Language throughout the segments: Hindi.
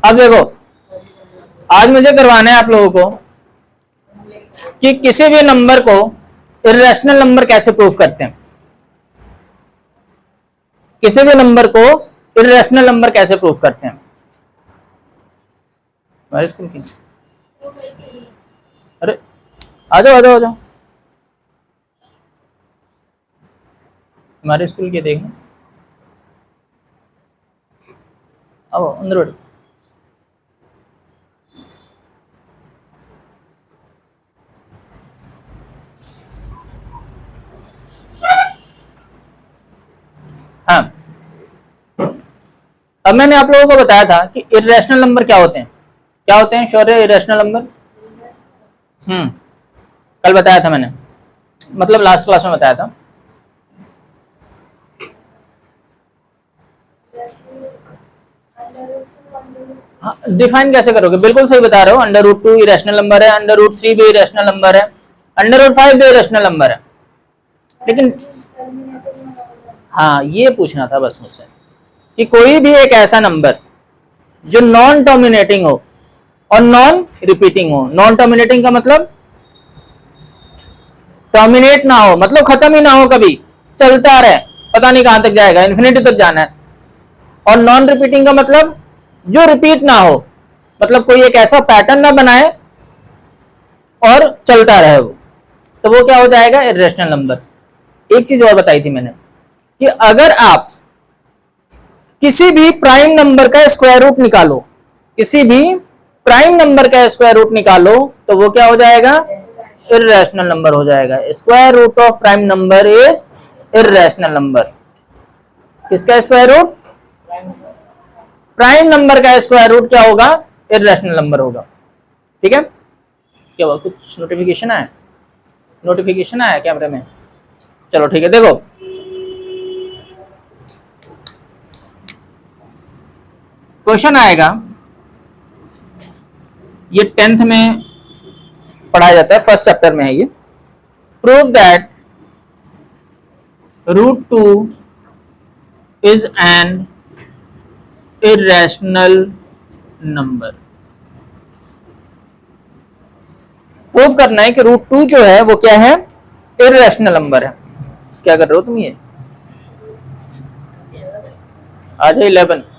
अब देखो, आज मुझे करवाना है आप लोगों को कि किसी भी नंबर को इर्रेशनल नंबर कैसे प्रूव करते हैं। किसी भी नंबर को इर्रेशनल नंबर कैसे प्रूव करते हैं। हमारे स्कूल की, अरे आ जाओ आ जाओ आ जाओ, हमारे स्कूल के देखना, आओ अंदर बैठो। हाँ, अब मैंने आप लोगों को बताया था कि इर्रेशनल नंबर क्या होते हैं। क्या होते हैं शौर्य इर्रेशनल नंबर? कल बताया था मैंने, मतलब लास्ट क्लास में बताया था। हाँ, डिफाइन कैसे करोगे? बिल्कुल सही बता रहे हो। अंडर रूट 2 इरेशनल नंबर है, अंडर रूट 3 भी इरेशनल नंबर है, अंडर रूट 5 भी इरेशनल नंबर है। लेकिन हाँ, ये पूछना था बस मुझसे कि कोई भी एक ऐसा नंबर जो नॉन डोमिनेटिंग हो और नॉन रिपीटिंग हो। नॉन डोमिनेटिंग का मतलब डोमिनेट ना हो, मतलब खत्म ही ना हो, कभी चलता रहे, पता नहीं कहां तक जाएगा, इन्फिनिटी तक जाना है। और नॉन रिपीटिंग का मतलब जो रिपीट ना हो, मतलब कोई एक ऐसा पैटर्न ना बनाए और चलता रहे वो, तो वो क्या हो जाएगा? Irrational number. एक चीज और बताई थी मैंने कि अगर आप किसी भी प्राइम नंबर का स्क्वायर रूट निकालो, किसी भी प्राइम नंबर का स्क्वायर रूट निकालो, तो वो क्या हो जाएगा? इर्रेशनल नंबर हो जाएगा। Square root of prime number is irrational number. किसका स्क्वायर रूट? प्राइम नंबर का स्क्वायर रूट क्या होगा? इर्रेशनल नंबर होगा। ठीक है, क्या हुआ? कुछ नोटिफिकेशन आया? नोटिफिकेशन आया कैमरे में? चलो ठीक है, देखो क्वेश्चन आएगा, ये 10th में पढ़ाया जाता है, फर्स्ट चैप्टर में है ये। Prove that root 2 is an irrational number. Prove करना है कि रूट 2 जो है वो क्या है? इर्रेशनल नंबर है। क्या कर रहे हो तुम? ये आज 11।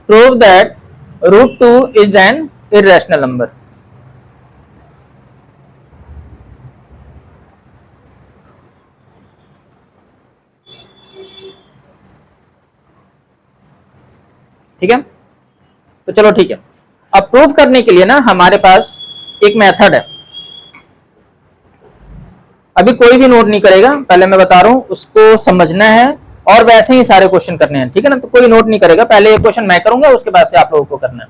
Prove that root 2 is an irrational number. ठीक है, तो चलो ठीक है। अब प्रूव करने के लिए ना हमारे पास एक मेथड है। अभी कोई भी नोट नहीं करेगा, पहले मैं बता रहा हूं, उसको समझना है और वैसे ही सारे क्वेश्चन करने हैं। ठीक है ना, तो कोई नोट नहीं करेगा, पहले एक क्वेश्चन मैं करूंगा, उसके बाद से आप लोगों को करना है।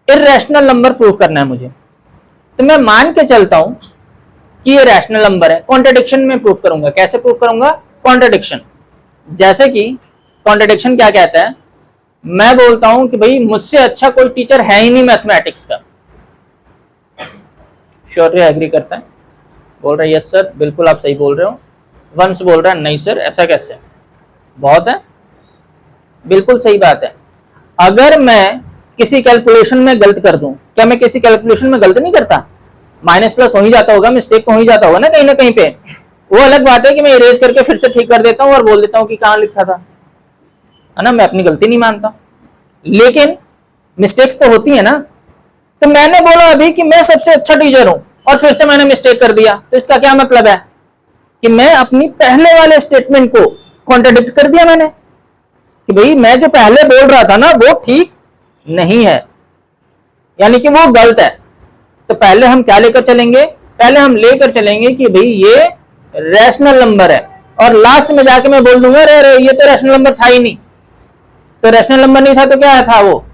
इर्रेशनल नंबर प्रूव करना है मुझे, तो मैं मान के चलता हूं कि ये रैशनल नंबर है। कॉन्ट्रडिक्शन में प्रूव करूंगा। कैसे प्रूव करूंगा? कॉन्ट्रडिक्शन। जैसे कि कॉन्ट्रडिक्शन क्या कहता है? मैं बोलता हूं कि भाई मुझसे अच्छा कोई टीचर है ही नहीं मैथमेटिक्स का। शौर्य एग्री करता है, बोल रहा है यस सर, बिल्कुल आप सही बोल रहे हो। वंश बोल रहा है नहीं सर, ऐसा कैसे? बहुत है, बिल्कुल सही बात है। अगर मैं किसी कैलकुलेशन में गलत कर दूं, क्या मैं किसी कैलकुलेशन में गलत नहीं करता? माइनस प्लस हो ही जाता होगा, मिस्टेक तो हो ही जाता होगा ना कहीं पे। वो अलग बात है कि मैं इरेज करके फिर से ठीक कर देता हूं और बोल देता हूं कि कहां लिखा था, है ना, मैं अपनी गलती नहीं मानता। लेकिन मिस्टेक्स तो होती है ना। तो मैंने बोला अभी कि मैं सबसे अच्छा टीचर हूं और फिर से मैंने मिस्टेक कर दिया, तो इसका क्या मतलब है? कि मैं अपनी पहले वाले स्टेटमेंट को कॉन्ट्रडिक्ट कर दिया मैंने, कि भाई मैं जो पहले बोल रहा था ना वो ठीक नहीं है, यानी कि वो गलत है। तो पहले हम क्या लेकर चलेंगे? पहले हम लेकर चलेंगे कि भाई ये रैशनल नंबर है, और लास्ट में जाके मैं बोल दूंगा अरे ये तो रैशनल नंबर था ही नहीं। तो रैशनल नंबर नहीं था तो क्या था? वो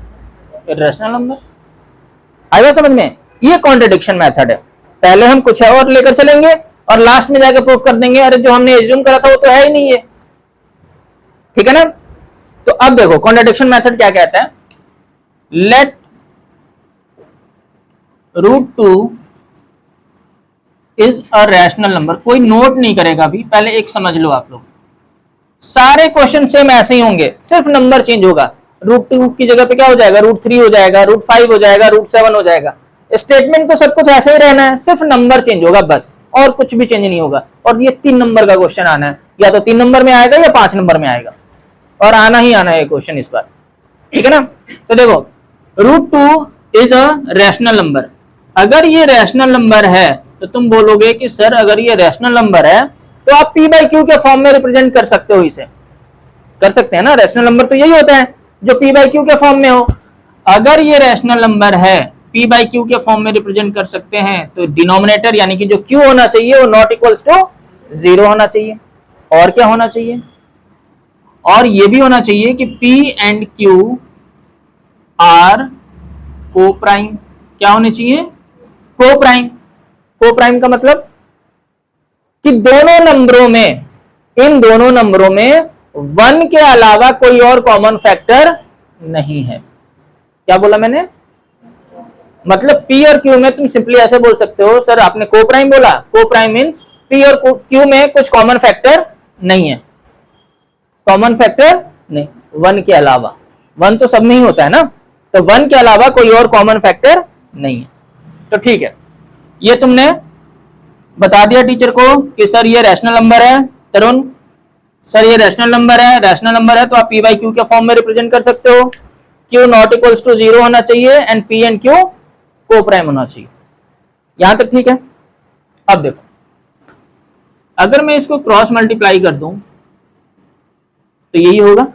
रैशनल नंबर। आएगा समझ में? ये कॉन्ट्रडिक्शन मेथड है। पहले हम कुछ और लेकर चलेंगे और लास्ट में जाकर प्रूफ कर देंगे अरे जो हमने एज्यूम करा था वो तो है ही नहीं है। ठीक है ना? तो अब देखो कॉन्ट्रडिक्शन मेथड क्या कहता है। Let root 2 is a rational number. कोई नोट नहीं करेगा अभी, पहले एक समझ लो आप लोग। सारे क्वेश्चन सेम ऐसे ही होंगे, सिर्फ नंबर चेंज होगा। √2 की जगह पे क्या हो जाएगा, √3 हो जाएगा, √5 हो जाएगा, √7 हो जाएगा। स्टेटमेंट तो सब कुछ ऐसे ही रहना है, सिर्फ नंबर चेंज होगा बस, और कुछ भी चेंज नहीं होगा। और ये 3 नंबर का क्वेश्चन आना है, या तो 3 नंबर में आएगा या 5 नंबर में आएगा, और आना ही आना है क्वेश्चन इस बार, ठीक है ना। तो देखो, √2 इज अ रैशनल नंबर। अगर ये रैशनल नंबर है तो तुम बोलोगे कि सर अगर ये रैशनल नंबर है तो आप p/q के फॉर्म में रिप्रेजेंट कर सकते हो, इसे कर सकते हैं ना। रैशनल नंबर तो यही होता है जो p/q के फॉर्म में हो। अगर ये रैशनल नंबर है, p/q के फॉर्म में रिप्रेजेंट कर सकते हैं, तो डिनोमिनेटर यानी कि जो q होना चाहिए वो नॉट इक्वल्स टू 0 होना चाहिए। और क्या होना चाहिए, और ये भी होना चाहिए कि p एंड q आर को प्राइम। क्या होने चाहिए, को प्राइम। को प्राइम का मतलब कि दोनों नंबरों में, इन दोनों नंबरों में 1 के अलावा कोई और कॉमन फैक्टर नहीं है। क्या बोला मैंने, मतलब p और q में तुम सिंपली ऐसे बोल सकते हो, सर आपने को प्राइम बोला, को प्राइम मींस p और q में कुछ कॉमन फैक्टर नहीं है, कॉमन फैक्टर नहीं, 1 के अलावा। 1 तो सब में ही होता है ना, तो 1 के अलावा कोई और कॉमन फैक्टर नहीं है। तो ठीक है, ये तुमने बता दिया टीचर को कि सर ये रैशनल नंबर है। तरुण, सर ये रैशनल नंबर है, रैशनल नंबर है तो आप p/q के फॉर्म में रिप्रेजेंट कर सकते हो। q नॉट इक्वल्स टू 0 होना चाहिए एंड p एंड q को प्राइम होना चाहिए। यहां तक ठीक है। अब देखो, अगर मैं इसको क्रॉस मल्टीप्लाई कर दूं तो यही होगा,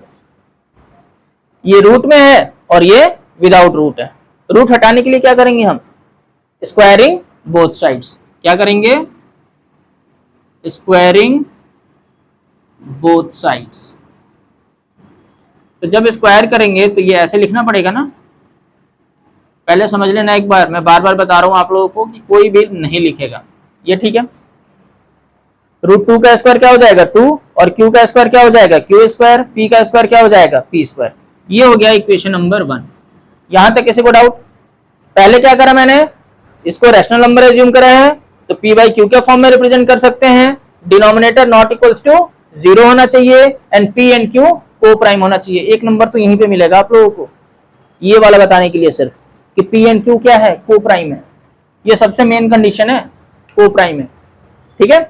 ये रूट में है और ये विदाउट रूट है। रूट हटाने के लिए क्या करेंगे हम, स्क्वायरिंग बोथ साइड्स। क्या करेंगे, स्क्वायरिंग बोथ साइड्स। तो जब स्क्वायर करेंगे तो ये ऐसे लिखना पड़ेगा ना, पहले समझ लेना एक बार, मैं बार बार बता रहा हूं आप लोगों को कि कोई भी नहीं लिखेगा, ये ठीक है। √2 का स्क्वायर क्या हो जाएगा 2, और q का स्क्वायर क्या हो जाएगा q स्क्वायर, p का स्क्वायर क्या हो जाएगा p स्क्वायर। ये हो गया इक्वेशन नंबर 1। यहां तक किसी को डाउट। पहले क्या करा मैंने, इसको रैशनल नंबर एज्यूम करा है तो p/q के फॉर्म में रिप्रेजेंट कर सकते हैं। डिनोमिनेटर नॉट इक्वल्स टू 0 होना चाहिए एंड p एंड q को प्राइम होना चाहिए। एक नंबर तो यहीं पे मिलेगा आप लोगों को, ये वाला बताने के लिए सिर्फ कि p एंड q क्या है, को प्राइम है। ये सबसे मेन कंडीशन है, को प्राइम है, ठीक है।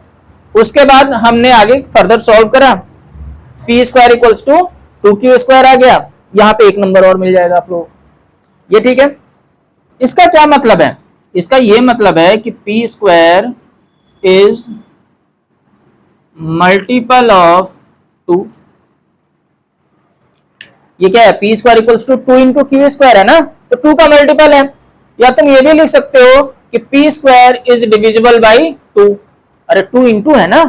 उसके बाद हमने आगे फर्दर सॉल्व करा, p square equals to 2q square आ गया, यहाँ पे एक नंबर और मिल जाएगा आप लोगों को, ये ठीक है। इसका क्या मतलब है, इसका ये मतलब है कि p square is multiple of 2। ये क्या है, p square equals to 2 into Q square है ना, तो 2 का मल्टीपल है। या तुम ये भी लिख सकते हो कि p square is divisible by 2। अरे 2 इंटू है ना,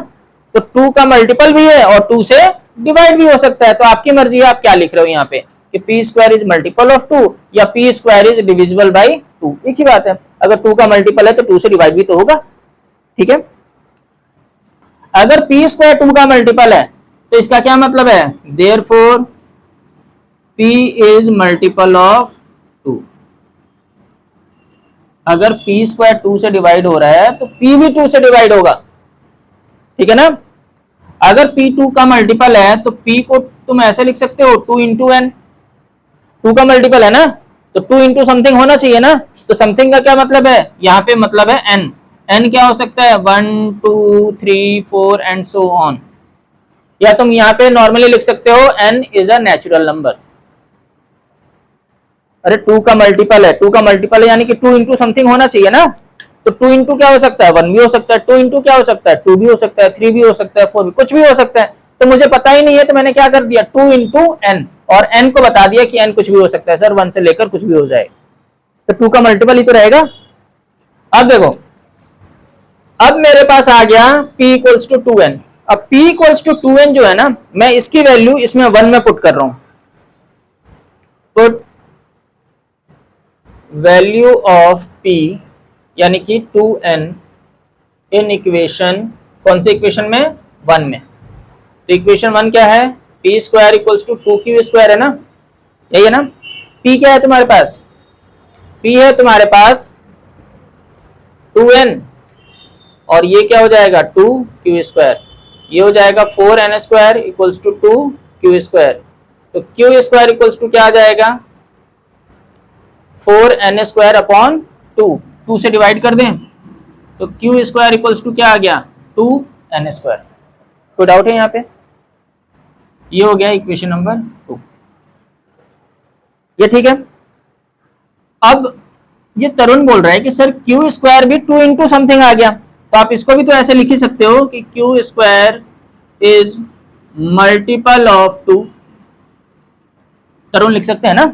तो 2 का मल्टीपल भी है और 2 से डिवाइड भी हो सकता है। तो आपकी मर्जी है आप क्या लिख रहे हो यहाँ पे, कि p square is multiple of 2 या p square is divisible by 2, एक ही बात है। अगर 2 का मल्टीपल है तो 2 से डिवाइड भी तो होगा, ठीक है। अगर p स्क्वायर 2 का मल्टीपल है तो इसका क्या मतलब है, therefore p is multiple of 2। अगर p स्क्वायर 2 से डिवाइड हो रहा है तो p भी 2 से डिवाइड होगा, ठीक है ना। अगर p 2 का मल्टीपल है तो p को तुम ऐसे लिख सकते हो 2 इंटू एन। 2 का मल्टीपल है ना, तो 2 इंटू समथिंग होना चाहिए ना, तो समथिंग का क्या मतलब है, यहाँ पे मतलब है n। n क्या हो सकता है, 1 2 3 4 एंड सो ऑन। या तुम यहाँ पे नॉर्मली लिख सकते हो n is a natural number. अरे 2 का मल्टीपल है, 2 का मल्टीपल है यानी कि 2 इंटू समथिंग होना चाहिए ना, तो 2 इंटू क्या हो सकता है, 1 भी हो सकता है, 2 इंटू क्या हो सकता है, 2 भी हो सकता है, 3 भी हो सकता है, 4 भी, कुछ भी हो सकता है। तो मुझे पता ही नहीं है तो मैंने क्या कर दिया, 2 इंटू एन, और n को बता दिया कि n कुछ भी हो सकता है सर, 1 से लेकर कुछ भी हो जाए, तो 2 का मल्टीपल ही तो रहेगा। अब देखो, अब मेरे पास आ गया p इक्वल्स टू 2n। अब p इक्वल्स टू 2n जो है ना, मैं इसकी वैल्यू इसमें 1 में पुट कर रहा हूं, पुट वैल्यू ऑफ p यानी कि 2n इन इक्वेशन, कौन से इक्वेशन में, 1 में। तो इक्वेशन 1 क्या है, p square equals to 2q square है ना, यही है ना। p क्या है तुम्हारे पास, p है तुम्हारे पास 2n और ये क्या हो जाएगा 2q स्क्वायर। ये हो जाएगा 4n² इक्वल्स टू 2q²। तो q² इक्वल्स टू क्या आ जाएगा, 4n² अपॉन 2 से डिवाइड कर दें तो q² इक्वल्स टू क्या आ गया, 2n²। कोई डाउट है यहाँ पे? ये हो गया इक्वेशन नंबर 2। ये ठीक है। अब ये तरुण बोल रहा है कि सर q² भी 2 इंटू समथिंग आ गया, तो आप इसको भी तो ऐसे लिख ही सकते हो कि q² इज मल्टीपल ऑफ 2। तरुण लिख सकते हैं ना,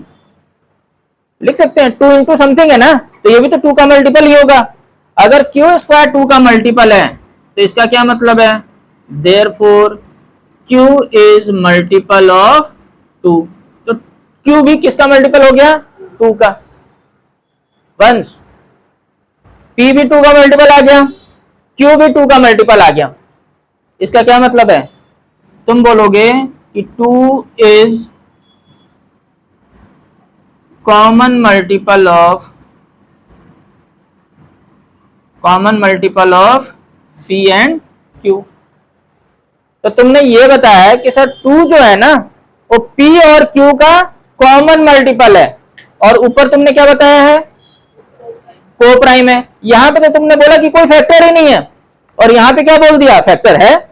लिख सकते हैं, 2 इंटू समथिंग है ना, तो ये भी तो 2 का मल्टीपल ही होगा। अगर q² 2 का मल्टीपल है तो इसका क्या मतलब है, therefore q is multiple of 2। तो q भी किसका मल्टीपल हो गया, 2 का। वंस p भी 2 का मल्टीपल आ गया, q भी 2 का मल्टीपल आ गया। इसका क्या मतलब है, तुम बोलोगे कि 2 is common multiple of p and q। तो तुमने ये बताया कि सर 2 जो है ना वो p और q का कॉमन मल्टीपल है, और ऊपर तुमने क्या बताया है, को प्राइम है। यहां पे तो तुमने बोला कि कोई फैक्टर ही नहीं है, और यहां पे क्या बोल दिया, फैक्टर है,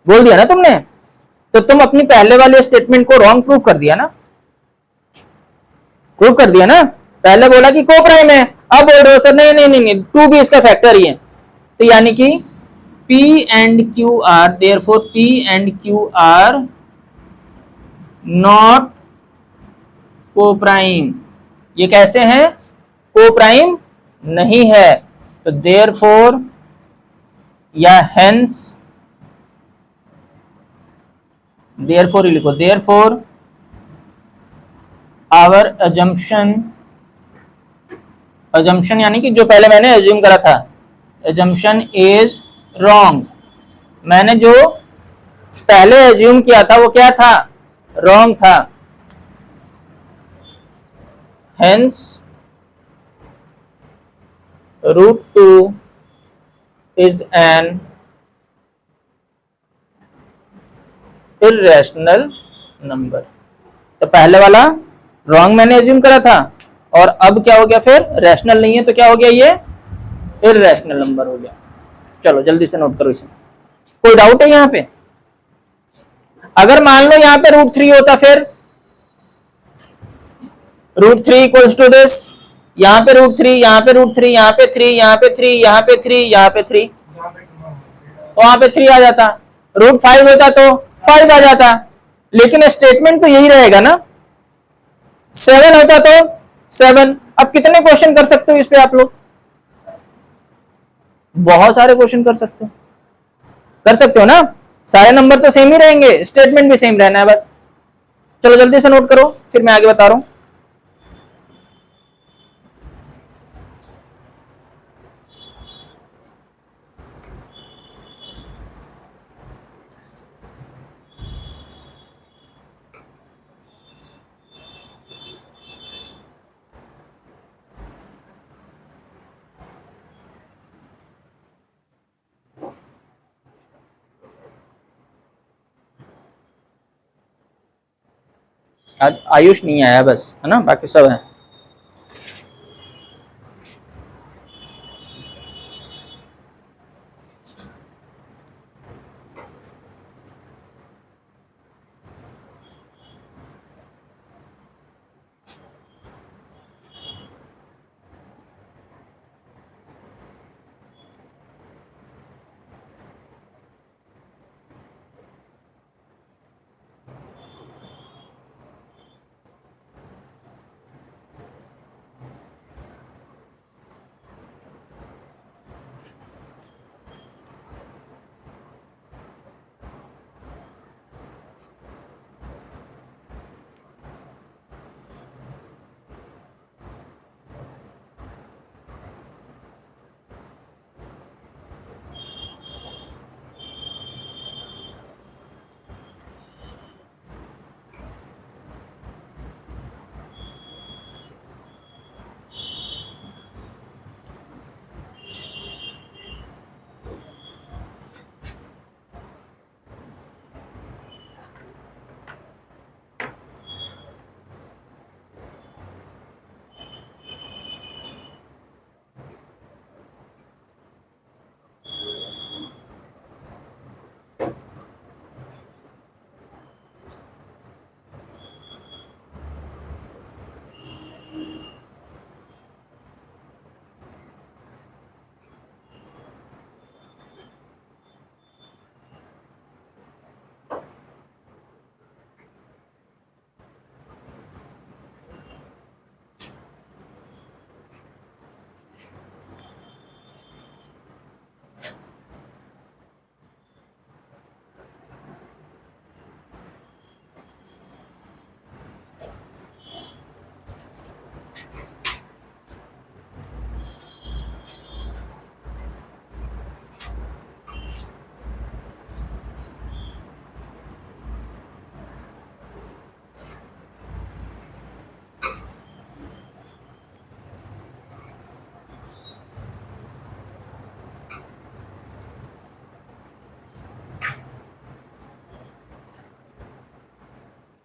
बोल दिया ना तुमने। तो तुम अपनी पहले वाले स्टेटमेंट को रॉन्ग प्रूफ कर दिया ना, प्रूफ कर दिया ना। पहले बोला कि को प्राइम है, अब बोल रहे हो सर नहीं नहीं नहीं नहीं 2 भी इसका फैक्टर ही है। तो यानी कि P and Q are, therefore P and Q are not coprime. ये कैसे हैं, को प्राइम नहीं है। तो देयरफॉर या हेंस, देयरफॉर ही लिखो, देयरफॉर आवर अजम्पशन यानी कि जो पहले मैंने एज्यूम करा था, एजम्पशन इज रॉन्ग। मैंने जो पहले एज्यूम किया था वो क्या था, रॉन्ग था। Hence √2 is an irrational number. तो पहले वाला रॉन्ग मैंने एज्यूम करा था, और अब क्या हो गया, फिर रैशनल नहीं है तो क्या हो गया, ये इर्रेशनल नंबर हो गया। चलो जल्दी से नोट करो इसे। कोई डाउट है यहाँ पे? अगर मान लो यहाँ पे √3 होता, फिर √3 इक्वल्स टू दिस, यहाँ पे √3, यहाँ पे √3, यहाँ पे 3, यहाँ पे 3, यहाँ पे 3, यहाँ पे 3, तो वहां पे 3 आ जाता। √5 होता तो 5 आ जाता। लेकिन स्टेटमेंट तो यही रहेगा ना। 7 होता तो 7। अब कितने क्वेश्चन कर सकते हो इस पे आप लोग, बहुत सारे क्वेश्चन कर सकते हो, कर सकते हो ना। सारे नंबर तो सेम ही रहेंगे, स्टेटमेंट भी सेम रहना है बस। चलो जल्दी से नोट करो, फिर मैं आगे बता रहा हूं। आज आयुष नहीं आया बस, है ना, बाकी सब है।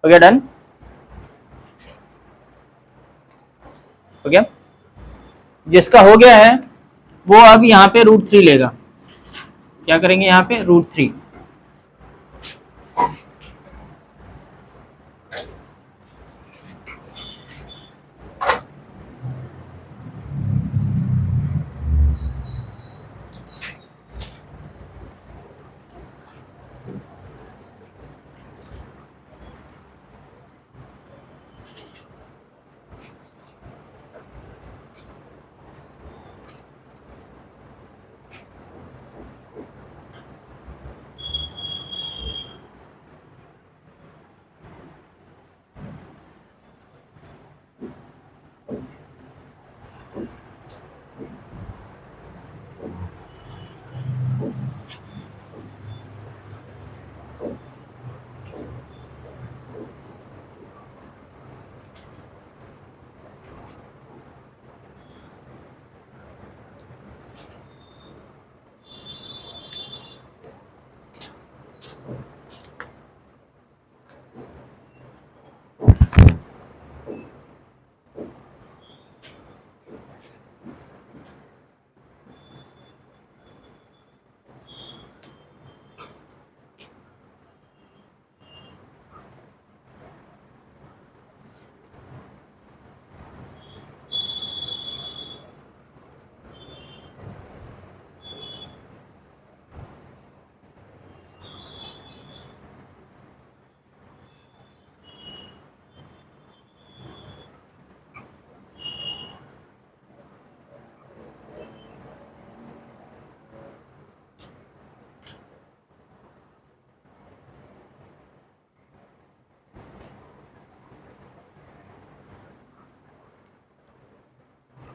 ओके डन, हो गया। जिसका हो गया है वो अब यहाँ पे √3 लेगा। क्या करेंगे यहाँ पे √3,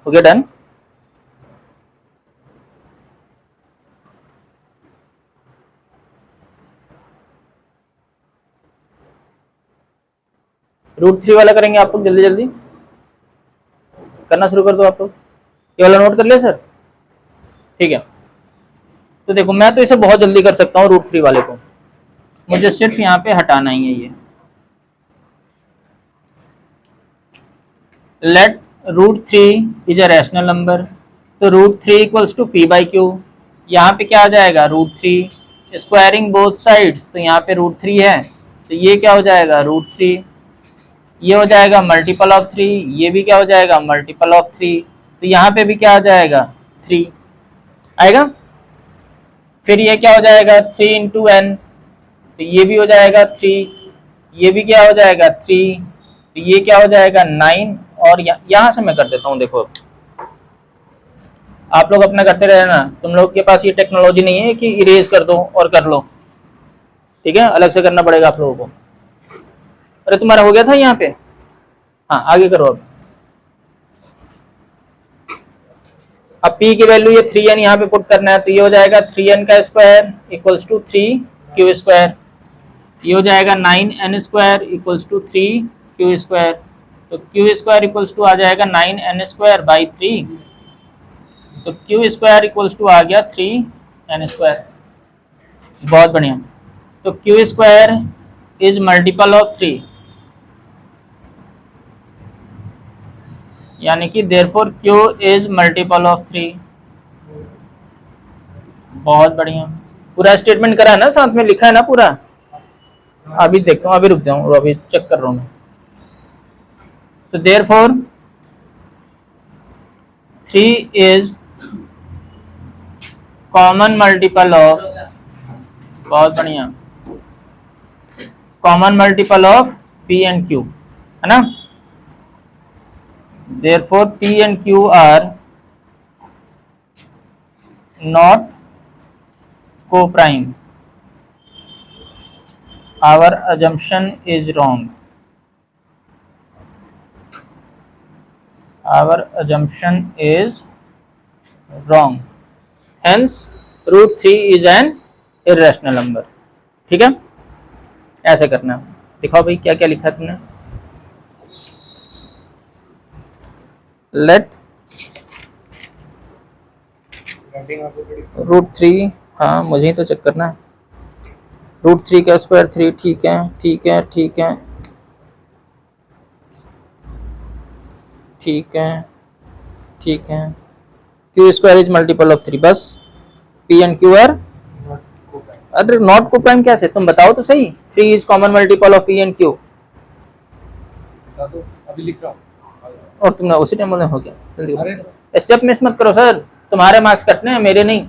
हो गया डन। √3 वाला करेंगे आप लोग, जल्दी जल्दी करना शुरू कर दो आप लोग। ये वाला नोट कर लिया सर, ठीक है। तो देखो मैं तो इसे बहुत जल्दी कर सकता हूँ √3 वाले को, मुझे सिर्फ यहाँ पे हटाना ही है ये। Let √3 is a rational number, तो √3 इक्वल्स टू p/q। यहाँ पे क्या आ जाएगा √3, स्क्वायरिंग बोथ साइड्स, तो यहाँ पे √3 है तो ये क्या हो जाएगा √3, ये हो जाएगा मल्टीपल ऑफ 3, ये भी क्या हो जाएगा मल्टीपल ऑफ 3, तो यहाँ पे भी क्या आ जाएगा 3 आएगा। फिर ये क्या हो जाएगा 3 इंटू n, तो ये भी हो जाएगा 3, ये भी क्या हो जाएगा 3, तो ये क्या हो जाएगा 9। और यहाँ से मैं कर देता हूँ, देखो आप लोग अपना करते रहना, तुम लोग के पास ये टेक्नोलॉजी नहीं है कि इरेज कर दो और कर लो, ठीक है, अलग से करना पड़ेगा आप लोगों को। अरे तुम्हारा हो गया था यहाँ पे, हाँ आगे करो। अब p की वैल्यू ये 3n यहाँ पे पुट करना है, तो ये हो जाएगा 3n का square equals to 3q square, ये हो जाएगा 9n square equals to 3q square, तो q स्क्वायर इक्वल्स टू आ जाएगा 9n स्क्वायर बाई 3, तो q स्क्वायर इक्वल्स टू आ गया 3n स्क्वायर। बहुत बढ़िया, तो q square is multiple of 3, यानी कि therefore q is multiple of 3। बहुत बढ़िया, पूरा स्टेटमेंट करा है ना, साथ में लिखा है ना पूरा। अभी देखता हूँ, अभी रुक जाऊँ, अभी चेक कर रहा हूँ मैं। तो therefore 3 is common multiple of, बहुत बढ़िया, common multiple of p and q, है ना। Therefore p and q are not co-prime, our assumption is wrong, our assumption is wrong, hence √3 is an irrational number। ठीक है, ऐसे करना है। दिखाओ भाई क्या क्या लिखा है तुमने। लेट √3, हाँ मुझे ही तो चेक करना है। √3 का स्क्वायर 3, ठीक है ठीक है ठीक है, ठीक है, ठीक है। Q square is multiple of 3, बस पी एंड क्यू आर अरे नॉट को प्राइम कैसे, तुम बताओ तो सही। 3 is common multiple of P and Q. अभी लिख रहा हूँ। और तुमने उसी टाइम बोला हो गया, जल्दी स्टेप मिस मत करो सर, तुम्हारे मार्क्स कटने हैं मेरे नहीं।